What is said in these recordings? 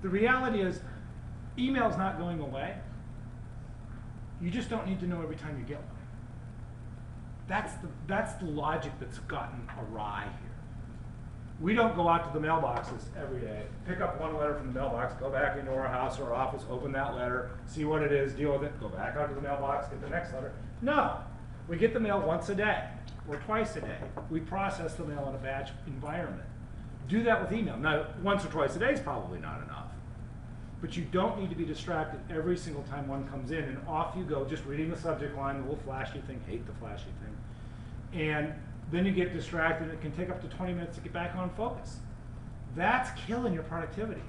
The reality is, email's not going away. You just don't need to know every time you get one. That's the logic that's gotten awry here. We don't go out to the mailboxes every day, pick up one letter from the mailbox, go back into our house or office, open that letter, see what it is, deal with it, go back out to the mailbox, get the next letter. No, we get the mail once a day or twice a day. We process the mail in a batch environment. Do that with email. Now, once or twice a day is probably not enough. But you don't need to be distracted every single time one comes in, and off you go, just reading the subject line, the little flashy thing, hate the flashy thing. And then you get distracted, and it can take up to 20 minutes to get back on focus. That's killing your productivity.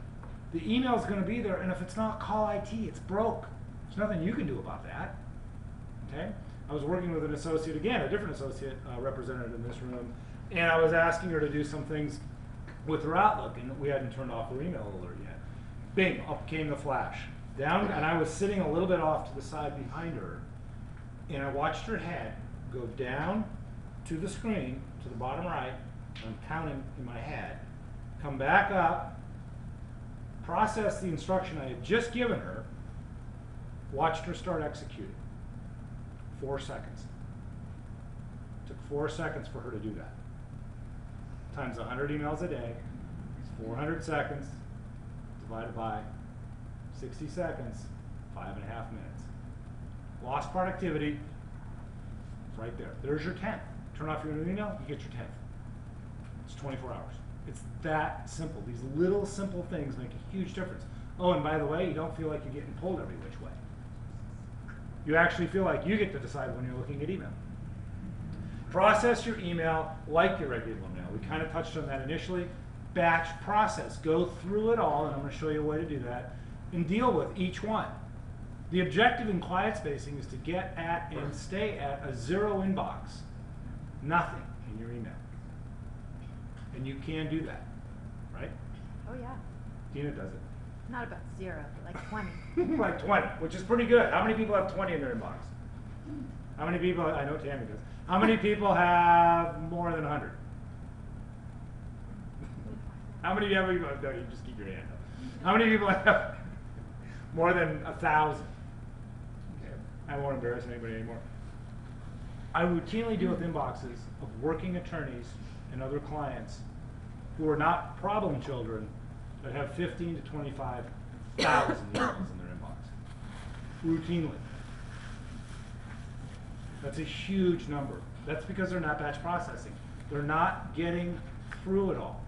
The email's going to be there, and if it's not, call IT, it's broke. There's nothing you can do about that. Okay? I was working with an associate, again, a different associate represented in this room, and I was asking her to do some things with her Outlook, and we hadn't turned off her email alert yet. Bing, up came the flash. Down, and I was sitting a little bit off to the side behind her, and I watched her head go down to the screen, to the bottom right, I'm counting in my head, come back up, process the instruction I had just given her, watched her start executing. 4 seconds. Took 4 seconds for her to do that. Times 100 emails a day, it's 400 seconds, divided by 60 seconds, 5.5 minutes. Lost productivity, it's right there. There's your 10th. Turn off your email, you get your 10th. It's 24 hours. It's that simple. These little simple things make a huge difference. Oh, and by the way, you don't feel like you're getting pulled every which way. You actually feel like you get to decide when you're looking at email. Process your email like your regular mail. We kind of touched on that initially. Batch process. Go through it all, and I'm going to show you a way to do that, and deal with each one. The objective in quiet spacing is to get at and stay at a zero inbox. Nothing in your email. And you can do that, right? Oh, yeah. Tina does it. Not about 0, but like 20. Like 20, which is pretty good. How many people have 20 in their inbox? How many people, I know Tammy does. How many people have more than 100? How many people, no, you just keep your hand up. How many people have more than 1,000? Okay. I won't embarrass anybody anymore. I routinely deal with inboxes of working attorneys and other clients who are not problem children that have 15 to 25,000 emails in their inbox. Routinely. That's a huge number. That's because they're not batch processing. They're not getting through it all.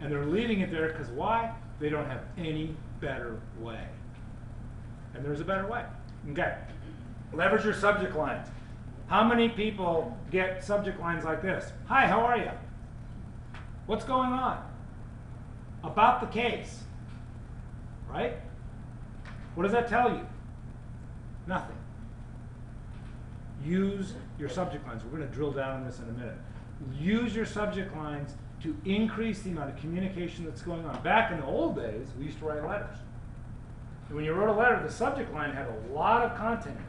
And they're leaving it there because why? They don't have any better way. And there's a better way. Okay. Leverage your subject lines. How many people get subject lines like this? Hi, how are you? What's going on? About the case. Right? What does that tell you? Nothing. Use your subject lines. We're going to drill down on this in a minute. Use your subject lines to increase the amount of communication that's going on. Back in the old days, we used to write letters. And when you wrote a letter, the subject line had a lot of content in it.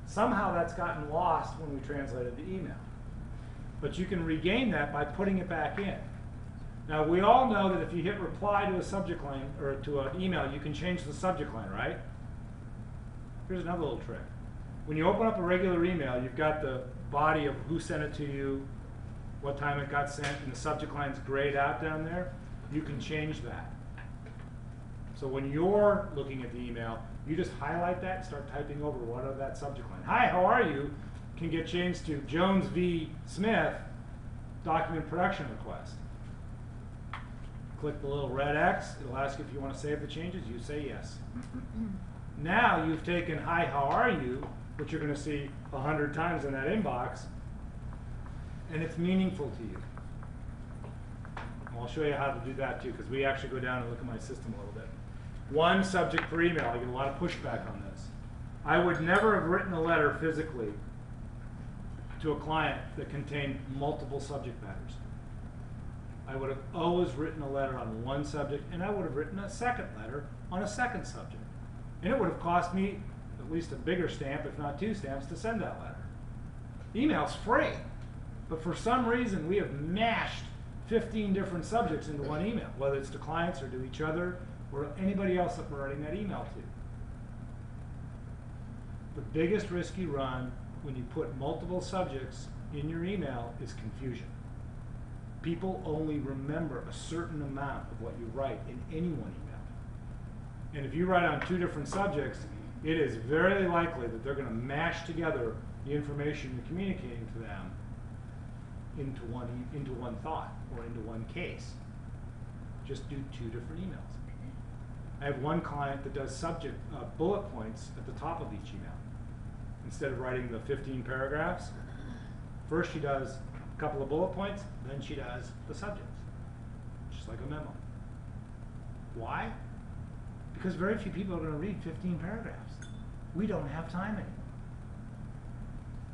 Somehow that's gotten lost when we translated the email. But you can regain that by putting it back in. Now, we all know that if you hit reply to a subject line, or to an email, you can change the subject line, right? Here's another little trick. When you open up a regular email, you've got the body of who sent it to you, what time it got sent, and the subject line's grayed out down there. You can change that. So when you're looking at the email, you just highlight that and start typing over whatever that subject line. Hi, how are you? Can get changed to Jones v. Smith, document production request. Click the little red X. It'll ask you if you want to save the changes. You say yes. Now you've taken hi, how are you, which you're going to see 100 times in that inbox, and it's meaningful to you. And I'll show you how to do that too, because we actually go down and look at my system a little bit. One subject per email. I get a lot of pushback on this. I would never have written a letter physically to a client that contained multiple subject matters. I would have always written a letter on one subject, and I would have written a second letter on a second subject. And it would have cost me at least a bigger stamp, if not 2 stamps, to send that letter. Email's free, but for some reason we have mashed 15 different subjects into one email, whether it's to clients or to each other or anybody else that we're writing that email to. The biggest risk you run when you put multiple subjects in your email is confusion. People only remember a certain amount of what you write in any one email. And if you write on 2 different subjects, it is very likely that they're going to mash together the information you're communicating to them into one thought or into one case. Just do 2 different emails. I have one client that does subject bullet points at the top of each email. Instead of writing the 15 paragraphs, first she does a couple of bullet points, then she does the subjects, just like a memo. Why? Because very few people are going to read 15 paragraphs. We don't have time anymore.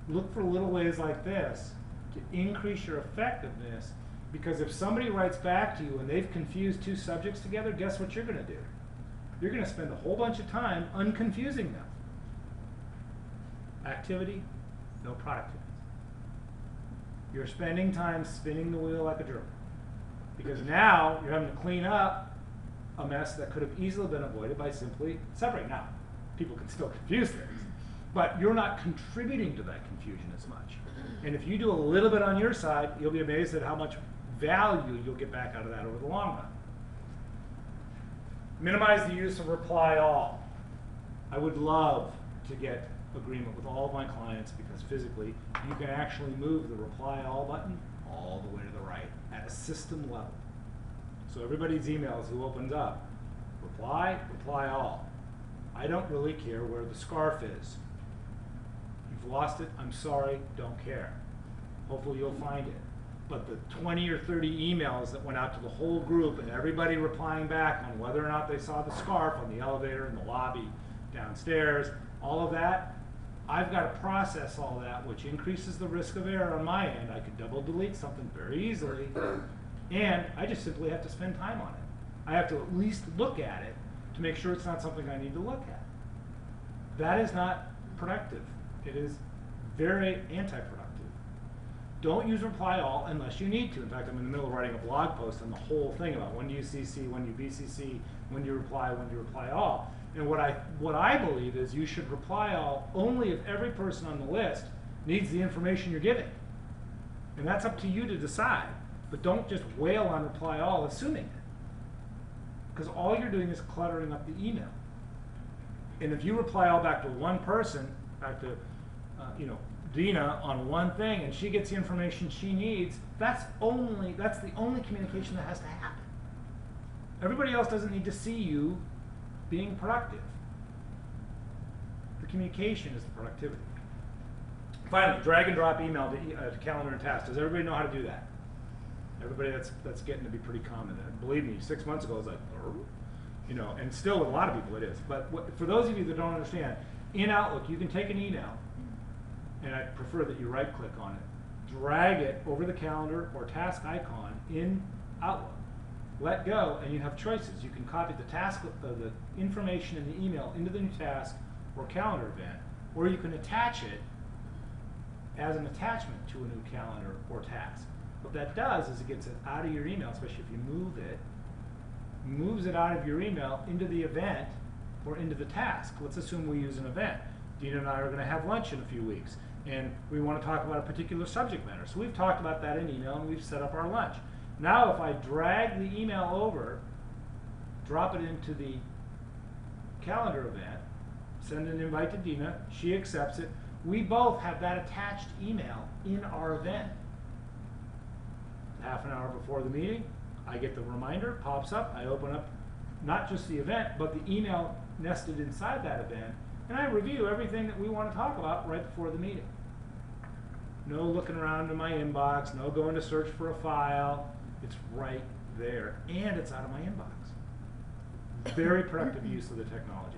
Look for little ways like this to increase your effectiveness, because if somebody writes back to you and they've confused 2 subjects together, guess what you're going to do? You're going to spend a whole bunch of time unconfusing them. Activity, no productivity. You're spending time spinning the wheel like a jerk, because now you're having to clean up a mess that could have easily been avoided by simply separating. Now, people can still confuse things, but you're not contributing to that confusion as much. And if you do a little bit on your side, you'll be amazed at how much value you'll get back out of that over the long run. Minimize the use of reply all. I would love to get agreement with all of my clients, because physically you can actually move the reply all button all the way to the right at a system level. So everybody's emails who opens up, reply all. I don't really care where the scarf is. You've lost it, I'm sorry, don't care. Hopefully you'll find it. But the 20 or 30 emails that went out to the whole group and everybody replying back on whether or not they saw the scarf on the elevator, in the lobby, downstairs, all of that, I've got to process all that, which increases the risk of error on my end. I could double delete something very easily, and I just simply have to spend time on it. I have to at least look at it to make sure it's not something I need to look at. That is not productive. It is very anti-productive. Don't use reply all unless you need to. In fact, I'm in the middle of writing a blog post on the whole thing about when do you CC, when do you BCC, when do you reply all. And what I believe is you should reply all only if every person on the list needs the information you're giving. And that's up to you to decide. But don't just wail on reply all assuming it. Because all you're doing is cluttering up the email. And if you reply all back to one person, back to Dina on one thing, and she gets the information she needs, that's the only communication that has to happen. Everybody else doesn't need to see you being productive. The communication is the productivity. Finally, drag and drop email to calendar and task. Does everybody know how to do that? Everybody, that's getting to be pretty common. Believe me, 6 months ago I was like, and still with a lot of people it is. But for those of you that don't understand, in Outlook you can take an email, and I prefer that you right click on it, drag it over the calendar or task icon in Outlook. Let go, and you have choices. You can copy the task, the information in the email into the new task or calendar event, or you can attach it as an attachment to a new calendar or task. What that does is it gets it out of your email, especially if you move it, moves it out of your email into the event or into the task. Let's assume we use an event. Dina and I are going to have lunch in a few weeks, and we want to talk about a particular subject matter. So we've talked about that in email, and we've set up our lunch. Now if I drag the email over, drop it into the calendar event, send an invite to Dina, she accepts it, we both have that attached email in our event. Half an hour before the meeting, I get the reminder, pops up, I open up not just the event, but the email nested inside that event, and I review everything that we want to talk about right before the meeting. No looking around in my inbox, no going to search for a file. It's right there, and it's out of my inbox. Very productive use of the technology.